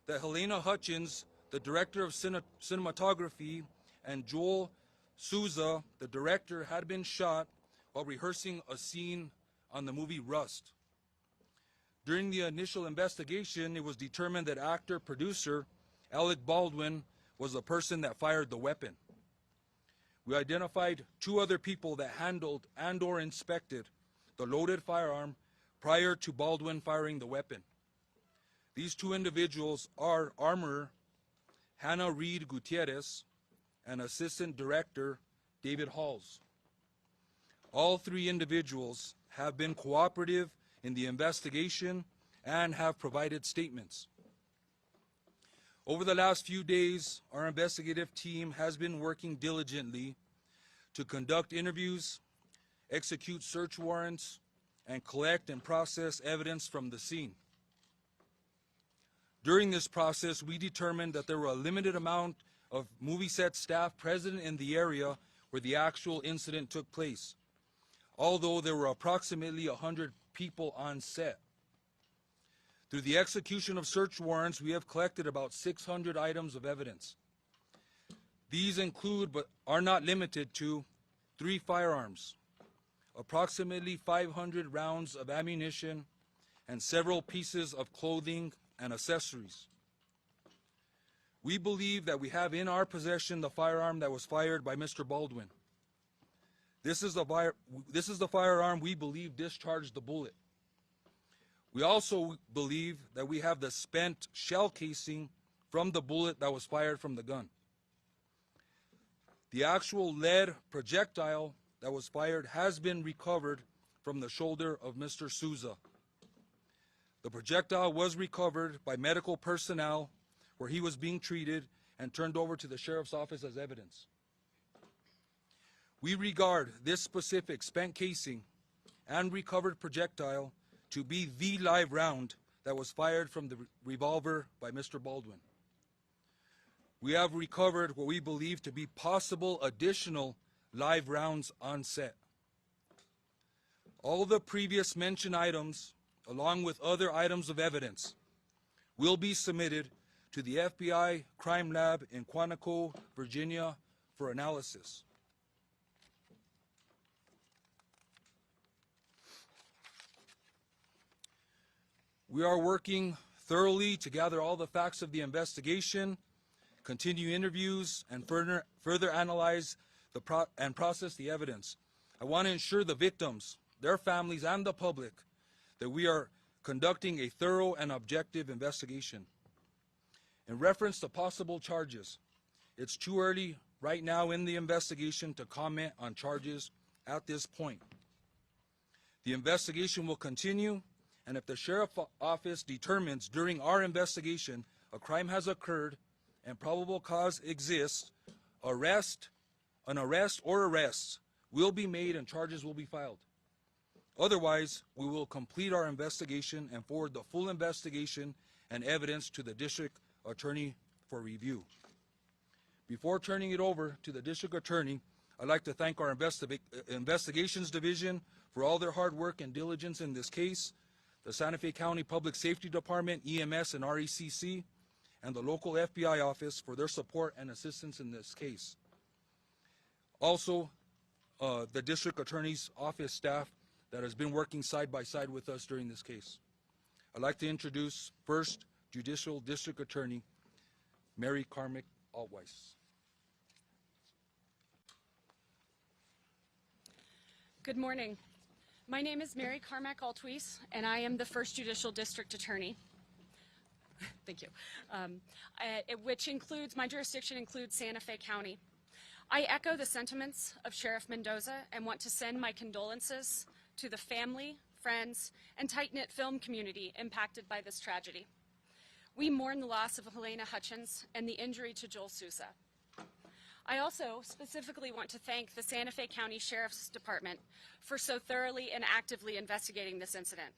that Helena Hutchins, the director of cinematography, and Joel Souza, the director, had been shot while rehearsing a scene on the movie Rust. During the initial investigation, it was determined that actor-producer Alec Baldwin was the person that fired the weapon. We identified 2 other people that handled and/or inspected the loaded firearm prior to Baldwin firing the weapon. These 2 individuals are armorer Hannah Reed Gutierrez and assistant director David Halls. All 3 individuals have been cooperative in the investigation and have provided statements. Over the last few days, our investigative team has been working diligently to conduct interviews, execute search warrants, and collect and process evidence from the scene. During this process, we determined that there were a limited amount of movie set staff present in the area where the actual incident took place, although there were approximately 100 people on set. Through the execution of search warrants, we have collected about 600 items of evidence. These include, but are not limited to, 3 firearms, approximately 500 rounds of ammunition, and several pieces of clothing and accessories. We believe that we have in our possession the firearm that was fired by Mr. Baldwin. This is the firearm we believe discharged the bullet. We also believe that we have the spent shell casing from the bullet that was fired from the gun. The actual lead projectile that was fired has been recovered from the shoulder of Mr. Souza. The projectile was recovered by medical personnel where he was being treated and turned over to the sheriff's office as evidence. We regard this specific spent casing and recovered projectile to be the live round that was fired from the revolver by Mr. Baldwin. We have recovered what we believe to be possible additional live rounds on set. All the previous mentioned items, along with other items of evidence, will be submitted to the FBI Crime Lab in Quantico, Virginia, for analysis. We are working thoroughly to gather all the facts of the investigation, continue interviews, and further analyze and process the evidence. I want to ensure the victims, their families, and the public that we are conducting a thorough and objective investigation. In reference to possible charges, it's too early right now in the investigation to comment on charges at this point. The investigation will continue, and if the sheriff's office determines during our investigation a crime has occurred and probable cause exists, an arrest or arrests will be made and charges will be filed. Otherwise, we will complete our investigation and forward the full investigation and evidence to the district attorney for review. Before turning it over to the district attorney, I'd like to thank our investigations division for all their hard work and diligence in this case, the Santa Fe County Public Safety Department, EMS and RECC, and the local FBI office for their support and assistance in this case. Also, the district attorney's office staff that has been working side by side with us during this case. I'd like to introduce first Judicial District Attorney Mary Carmack Altweiss. Good morning. My name is Mary Carmack Altweiss, and I am the First Judicial District Attorney. Thank you. My jurisdiction includes Santa Fe County. I echo the sentiments of Sheriff Mendoza and want to send my condolences to the family, friends, and tight-knit film community impacted by this tragedy. We mourn the loss of Helena Hutchins and the injury to Joel Souza. I also specifically want to thank the Santa Fe County Sheriff's Department for so thoroughly and actively investigating this incident.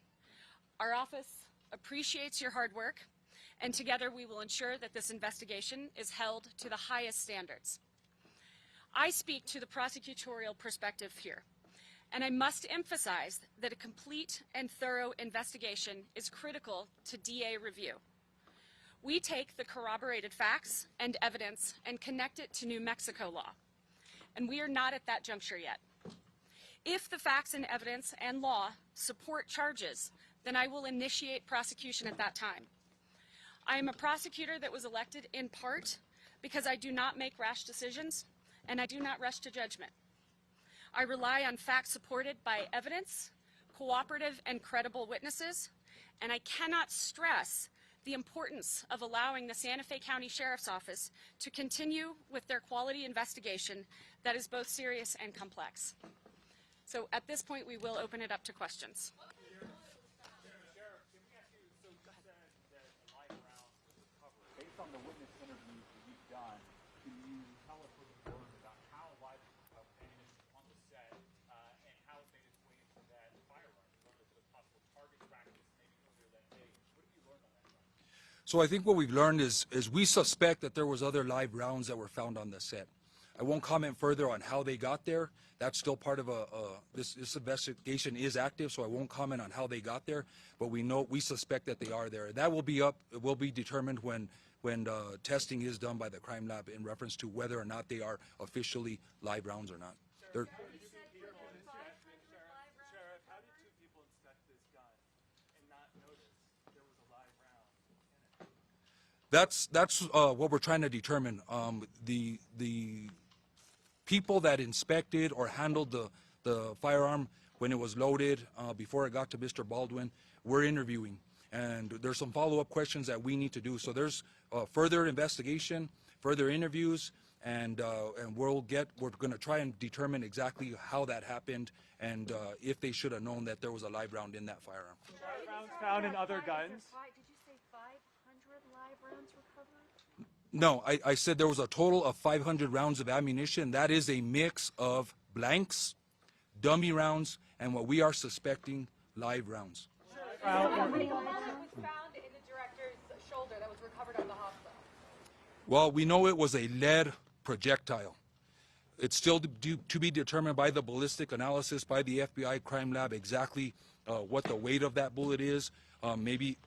Our office appreciates your hard work, and together we will ensure that this investigation is held to the highest standards. I speak to the prosecutorial perspective here, and I must emphasize that a complete and thorough investigation is critical to DA review. We take the corroborated facts and evidence and connect it to New Mexico law. And we are not at that juncture yet. If the facts and evidence and law support charges, then I will initiate prosecution at that time. I am a prosecutor that was elected in part because I do not make rash decisions and I do not rush to judgment. I rely on facts supported by evidence, cooperative and credible witnesses, and I cannot stress the importance of allowing the Santa Fe County Sheriff's Office to continue with their quality investigation that is both serious and complex. So at this point, we will open it up to questions. Based on the witness interviews that you've done, can you tell us what you learned about how live ammunition on the set and how it made its way into that firearm? You learned that it was possible target practice maybe earlier that day. What have you learned on that front? So I think what we've learned is we suspect that there was other live rounds that were found on the set. I won't comment further on how they got there. That's still part of this investigation is active, so I won't comment on how they got there. But we suspect that they are there. That will be determined when testing is done by the crime lab in reference to whether or not they are officially live rounds or not. Sheriff, how did two people inspect this gun and not notice there was a live round in it? That's what we're trying to determine. The people that inspected or handled the firearm when it was loaded before it got to Mr. Baldwin, we're interviewing. And there's some follow-up questions that we need to do. So there's further investigation, further interviews, and we're going to try and determine exactly how that happened and if they should have known that there was a live round in that firearm. Live rounds found in other guns? Did you say 500 live rounds recovered? No, I said there was a total of 500 rounds of ammunition. That is a mix of blanks, dummy rounds, and what we are suspecting, live rounds. How many was found in the director's shoulder that was recovered at the hospital? Well, we know it was a lead projectile. It's still to be determined by the ballistic analysis, by the FBI crime lab, exactly what the weight of that bullet is. Maybe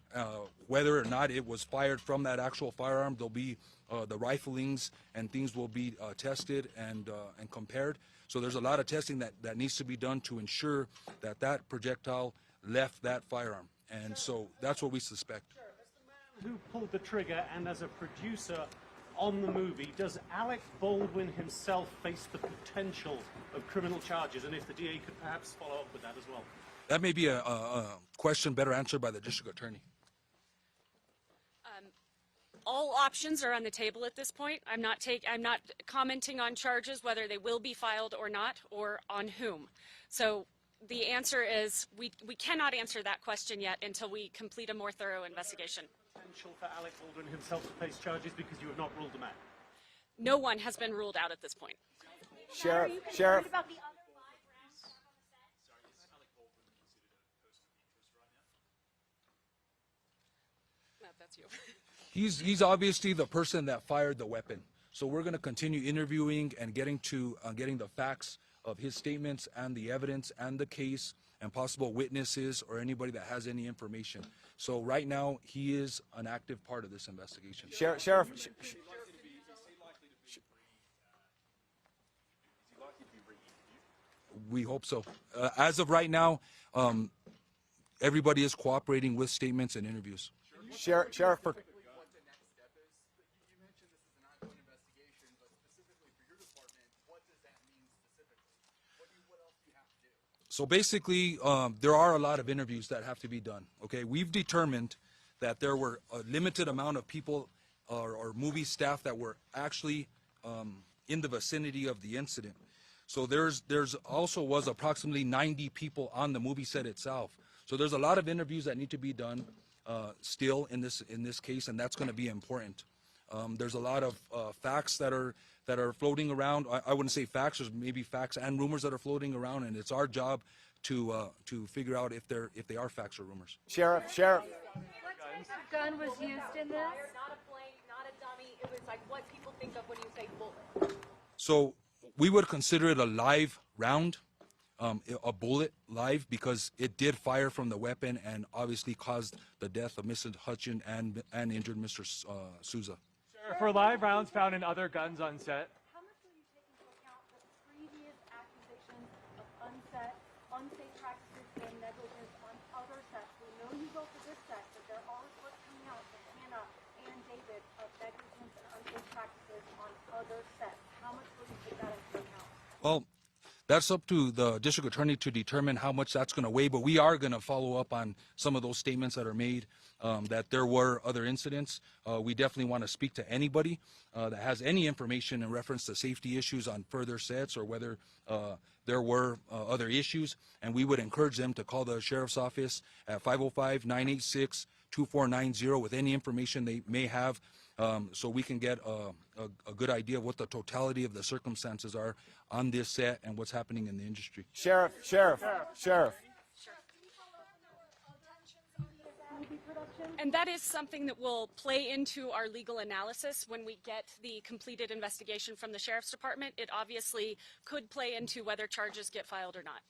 whether or not it was fired from that actual firearm. There'll be the riflings and things will be tested and compared. So there's a lot of testing that needs to be done to ensure that that projectile left that firearm. And so that's what we suspect. Who pulled the trigger, and as a producer on the movie, does Alec Baldwin himself face the potential of criminal charges? And if the DA could perhaps follow up with that as well. That may be a question better answered by the district attorney. All options are on the table at this point. I'm not commenting on charges, whether they will be filed or not, or on whom. So the answer is we cannot answer that question yet until we complete a more thorough investigation. Potential for Alec Baldwin himself to face charges because you have not ruled them out. No one has been ruled out at this point. Sheriff. About the other live rounds on the set? No, that's you. He's obviously the person that fired the weapon. So we're going to continue interviewing and getting the facts of his statements and the evidence and the case and possible witnesses or anybody that has any information. So right now, he is an active part of this investigation. Sheriff. We hope so. As of right now, everybody is cooperating with statements and interviews. Sheriff. What the next step is? You mentioned this is an ongoing investigation, but specifically for your department, what does that mean specifically? What else do you have to do? So basically, there are a lot of interviews that have to be done. Okay, we've determined that there were a limited amount of people or movie staff that were actually in the vicinity of the incident. So there's also was approximately 90 people on the movie set itself. So there's a lot of interviews that need to be done still in this case, and that's going to be important. There's a lot of facts that are floating around. I wouldn't say facts. There's maybe facts and rumors that are floating around, and it's our job to figure out if they are facts or rumors. Sheriff. What type of gun was used in this? Not a blank, not a dummy. It was like what people think of when you say bullet. So we would consider it a live round. a bullet live because it did fire from the weapon and obviously caused the death of Mrs. Hutchins and injured Mr. Souza. For live rounds found in other guns on set. How much will you take into account the previous accusations of unsafe practices and negligence on other sets? We know you go for this set, but there are reports coming out from Hannah and David of negligence and unsafe practices on other sets. How much will you take that into account? Well, that's up to the district attorney to determine how much that's going to weigh, but we are going to follow up on some of those statements that are made, that there were other incidents. We definitely want to speak to anybody that has any information in reference to safety issues on further sets or whether there were other issues, and we would encourage them to call the sheriff's office at 505-986-2490 with any information they may have, so we can get a good idea of what the totality of the circumstances are on this set and what's happening in the industry. Sheriff. And that is something that will play into our legal analysis when we get the completed investigation from the Sheriff's Department. It obviously could play into whether charges get filed or not.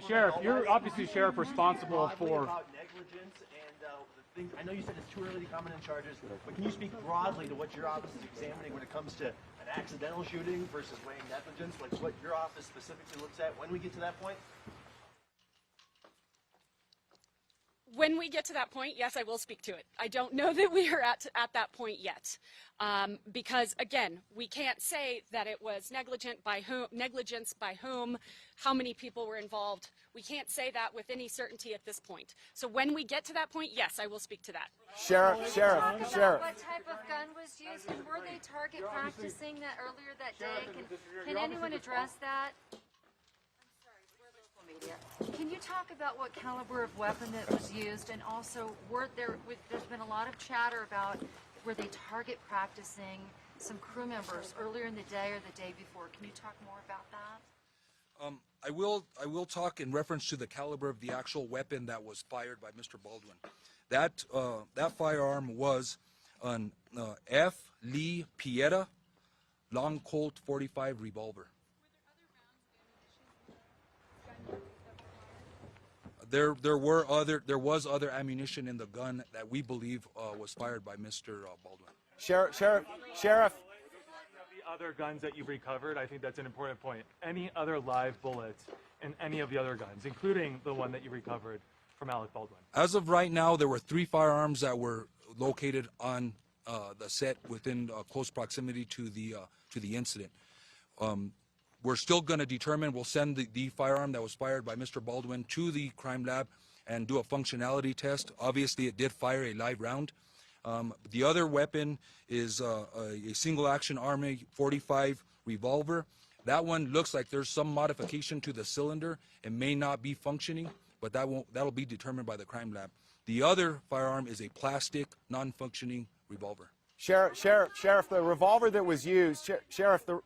Sheriff, you're obviously sheriff responsible for. About negligence and the things. I know you said it's too early to comment on charges, but can you speak broadly to what your office is examining when it comes to an accidental shooting versus weighing negligence? Like what your office specifically looks at when we get to that point? When we get to that point, yes, I will speak to it. I don't know that we are at that point yet, because again, we can't say that it was negligence by whom, how many people were involved. We can't say that with any certainty at this point. So when we get to that point, yes, I will speak to that. Sheriff. What type of gun was used, and were they target practicing that earlier that day? Can anyone address that? Can you talk about what caliber of weapon that was used, and also there's been a lot of chatter about were they target practicing some crew members earlier in the day or the day before? Can you talk more about that? I will talk in reference to the caliber of the actual weapon that was fired by Mr. Baldwin. That firearm was an F. Lee Pieta long Colt 45 revolver. There was other ammunition in the gun that we believe was fired by Mr. Baldwin. Sheriff. The other guns that you recovered, I think that's an important point. Any other live bullets in any of the other guns, including the one that you recovered from Alec Baldwin? As of right now, there were 3 firearms that were located on the set within close proximity to the incident. We're still going to determine, we'll send the firearm that was fired by Mr. Baldwin to the crime lab and do a functionality test. Obviously, it did fire a live round. The other weapon is a single action Army 45 revolver. That one looks like there's some modification to the cylinder. It may not be functioning, but that'll be determined by the crime lab. The other firearm is a plastic, non-functioning revolver. Sheriff, the revolver that was used, Sheriff, the...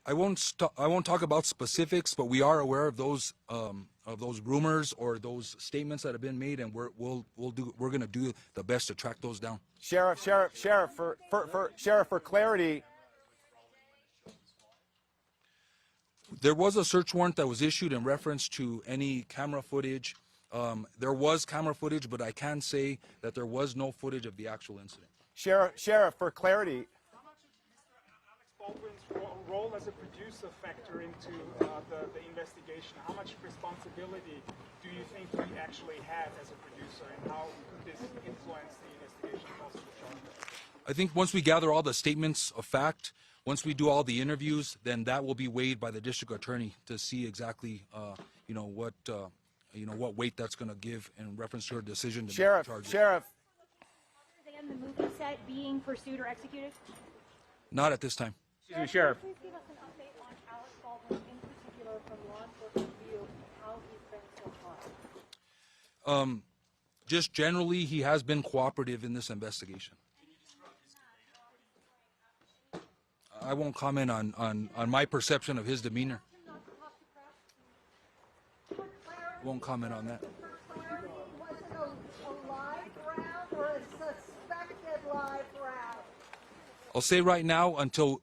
I won't talk about specifics, but we are aware of those rumors or those statements that have been made, and we're going to do the best to track those down. Sheriff, for clarity. There was a search warrant that was issued in reference to any camera footage. There was camera footage, but I can say that there was no footage of the actual incident. Sheriff, for clarity. How much did Mr. Alex Baldwin's role as a producer factor into the investigation? How much responsibility do you think he actually had as a producer, and how could this influence the investigation and also the charges? I think once we gather all the statements of fact, once we do all the interviews, then that will be weighed by the district attorney to see exactly, what weight that's going to give in reference to her decision to make charges. Sheriff. Other than the movie set being pursued or executed? Not at this time. Excuse me, Sheriff. Please give us an update on Alec Baldwin in particular from law enforcement view, how he's been so far. Just generally, he has been cooperative in this investigation. I won't comment on my perception of his demeanor. Won't comment on that. Was it a live round or a suspected live round? I'll say right now, until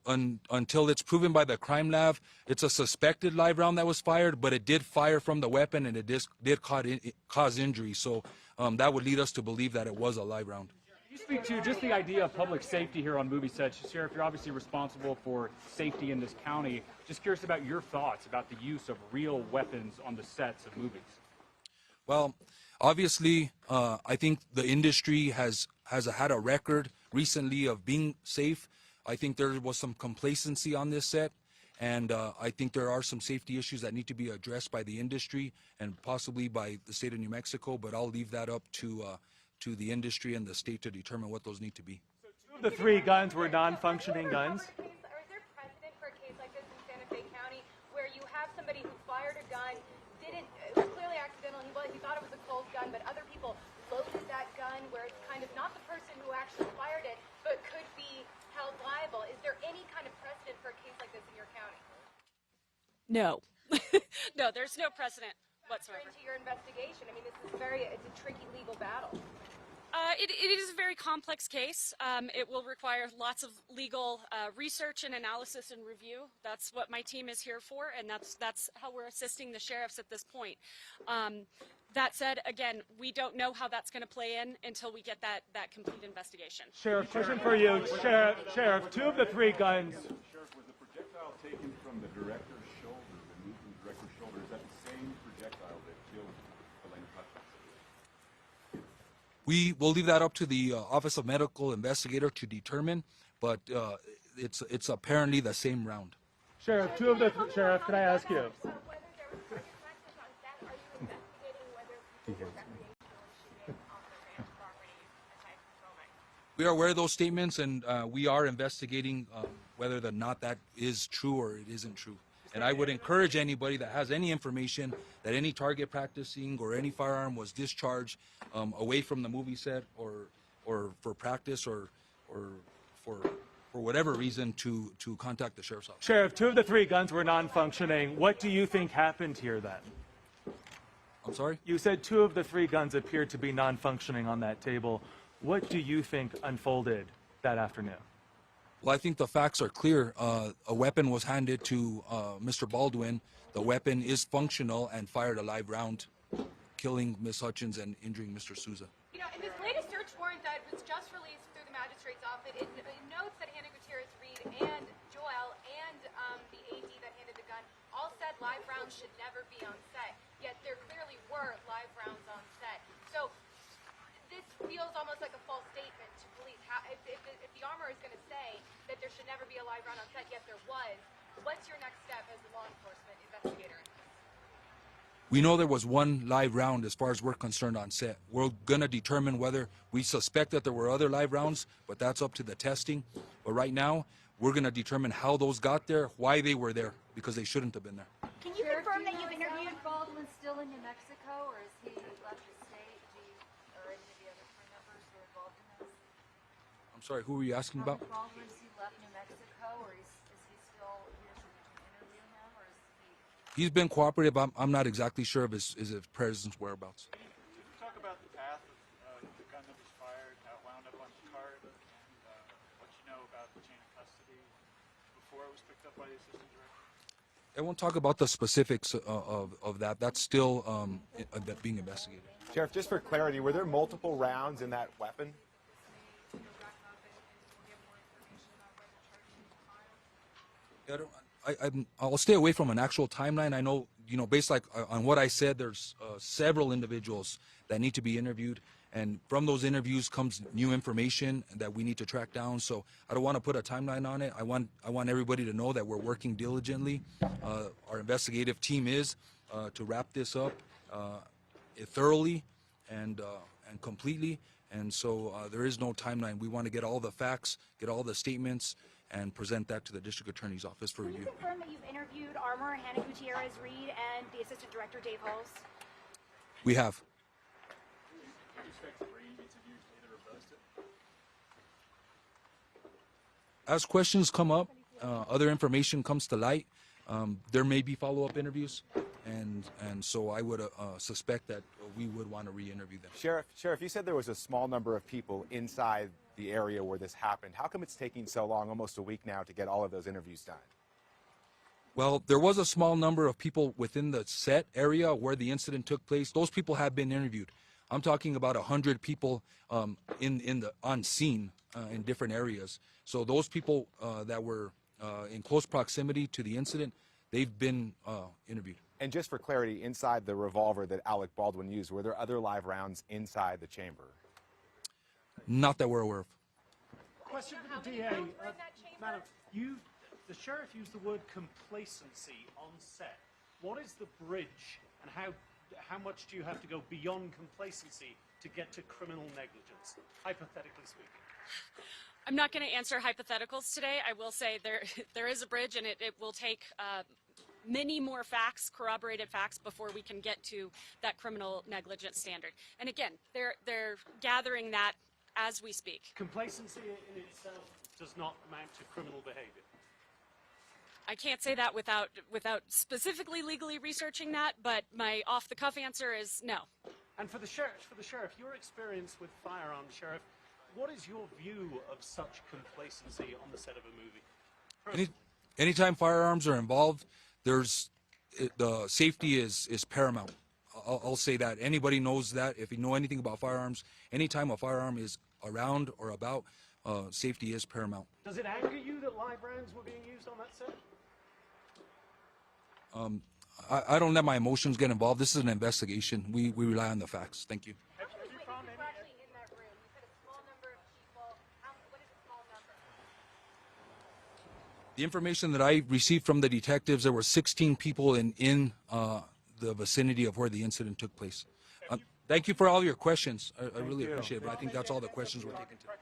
it's proven by the crime lab, it's a suspected live round that was fired, but it did fire from the weapon and it did cause injury. So that would lead us to believe that it was a live round. Can you speak to just the idea of public safety here on movie sets? Sheriff, you're obviously responsible for safety in this county. Just curious about your thoughts about the use of real weapons on the sets of movies. Well, obviously, I think the industry has had a record recently of being safe. I think there was some complacency on this set, and I think there are some safety issues that need to be addressed by the industry and possibly by the state of New Mexico, but I'll leave that up to the industry and the state to determine what those need to be. So 2 of the 3 guns were non-functioning guns. Or is there precedent for a case like this in Santa Fe County where you have somebody who fired a gun, it was clearly accidental, he thought it was a cold gun, but other people loaded that gun where it's kind of not the person who actually fired it, but could be held liable? Is there any kind of precedent for a case like this in your county? No. No, there's no precedent whatsoever. Into your investigation, I mean, it's a tricky legal battle. It is a very complex case. It will require lots of legal research and analysis and review. That's what my team is here for, and that's how we're assisting the sheriffs at this point. That said, again, we don't know how that's going to play in until we get that complete investigation. Sheriff, question for you. Sheriff, 2 of the 3 guns. Sheriff, was the projectile taken from the director's shoulder, removed from the director's shoulder? Is that the same projectile that killed Helena Hutchins? We will leave that up to the Office of Medical Investigator to determine, but it's apparently the same round. Sheriff, Sheriff, can I ask you? We are aware of those statements, and we are investigating whether or not that is true or it isn't true. And I would encourage anybody that has any information that any target practicing or any firearm was discharged away from the movie set or for practice or for whatever reason to contact the sheriff's office. Sheriff, 2 of the 3 guns were non-functioning. What do you think happened here then? I'm sorry? You said 2 of the 3 guns appeared to be non-functioning on that table. What do you think unfolded that afternoon? Well, I think the facts are clear. A weapon was handed to Mr. Baldwin. The weapon is functional and fired a live round, killing Ms. Hutchins and injuring Mr. Souza. You know, in this latest search warrant that was just released through the magistrate's office, it notes that Hannah Gutierrez-Reed and Joel and the AD that handed the gun all said live rounds should never be on set. Yet there clearly were live rounds on set. So this feels almost like a false statement to police. If the armor is going to say that there should never be a live round on set, yet there was, what's your next step as a law enforcement investigator in this? We know there was one live round as far as we're concerned on set. We're going to determine whether we suspect that there were other live rounds, but that's up to the testing. But right now, we're going to determine how those got there, why they were there, because they shouldn't have been there. Can you confirm that you've interviewed? Alec Baldwin still in New Mexico, or is he left the state? Or any of the other crew members who are involved in this? I'm sorry, who were you asking about? Alec Baldwin, has he left New Mexico, or is he still here so we can interview him, or is he? He's been cooperative. I'm not exactly sure of his presence whereabouts. Can you talk about the path of the gun that was fired, how it wound up on the cart, and what you know about the chain of custody before it was picked up by the assistant director? I won't talk about the specifics of that. That's still being investigated. Sheriff, just for clarity, were there multiple rounds in that weapon? I'll stay away from an actual timeline. I know, based on what I said, there's several individuals that need to be interviewed, and from those interviews comes new information that we need to track down. So I don't want to put a timeline on it. I want everybody to know that we're working diligently. Our investigative team is to wrap this up thoroughly and completely. And so there is no timeline. We want to get all the facts, get all the statements, and present that to the district attorney's office for review. Can you confirm that you've interviewed Armor Hannah Gutierrez-Reed and the assistant director Dave Hulse? We have. Do you expect to bring interviews either of those two? As questions come up, other information comes to light, there may be follow-up interviews, and so I would suspect that we would want to re-interview them. Sheriff, you said there was a small number of people inside the area where this happened. How come it's taking so long, almost a week now, to get all of those interviews done? Well, there was a small number of people within the set area where the incident took place. Those people have been interviewed. I'm talking about 100 people on scene in different areas. So those people that were in close proximity to the incident, they've been interviewed. And just for clarity, inside the revolver that Alec Baldwin used, were there other live rounds inside the chamber? Not that we're aware of. Question for the DA. Madam, the sheriff used the word complacency on set. What is the bridge, and how much do you have to go beyond complacency to get to criminal negligence, hypothetically speaking? I'm not going to answer hypotheticals today. I will say there is a bridge, and it will take many more facts, corroborated facts, before we can get to that criminal negligence standard. And again, they're gathering that as we speak. Complacency in itself does not amount to criminal behavior. I can't say that without specifically legally researching that, but my off-the-cuff answer is no. And for the sheriff, your experience with firearms, Sheriff, what is your view of such complacency on the set of a movie? Anytime firearms are involved, the safety is paramount. I'll say that. Anybody knows that. If you know anything about firearms, anytime a firearm is around or about, safety is paramount. Does it anger you that live rounds were being used on that set? I don't let my emotions get involved. This is an investigation. We rely on the facts. Thank you. How many witnesses were actually in that room? You said a small number of people. What is a small number? The information that I received from the detectives, there were 16 people in the vicinity of where the incident took place. Thank you for all your questions. I really appreciate it, but I think that's all the questions we're taking today.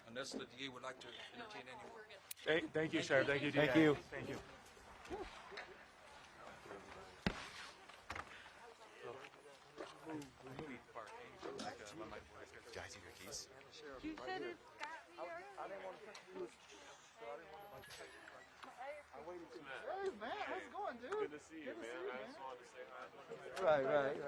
Unless the DA would like to entertain any more. Thank you, Sheriff. Thank you, DA. Thank you. Thank you. Guys, you your keys? You said it's got me already. Hey man, how's it going, dude? Good to see you, man. I just wanted to say hi. Right.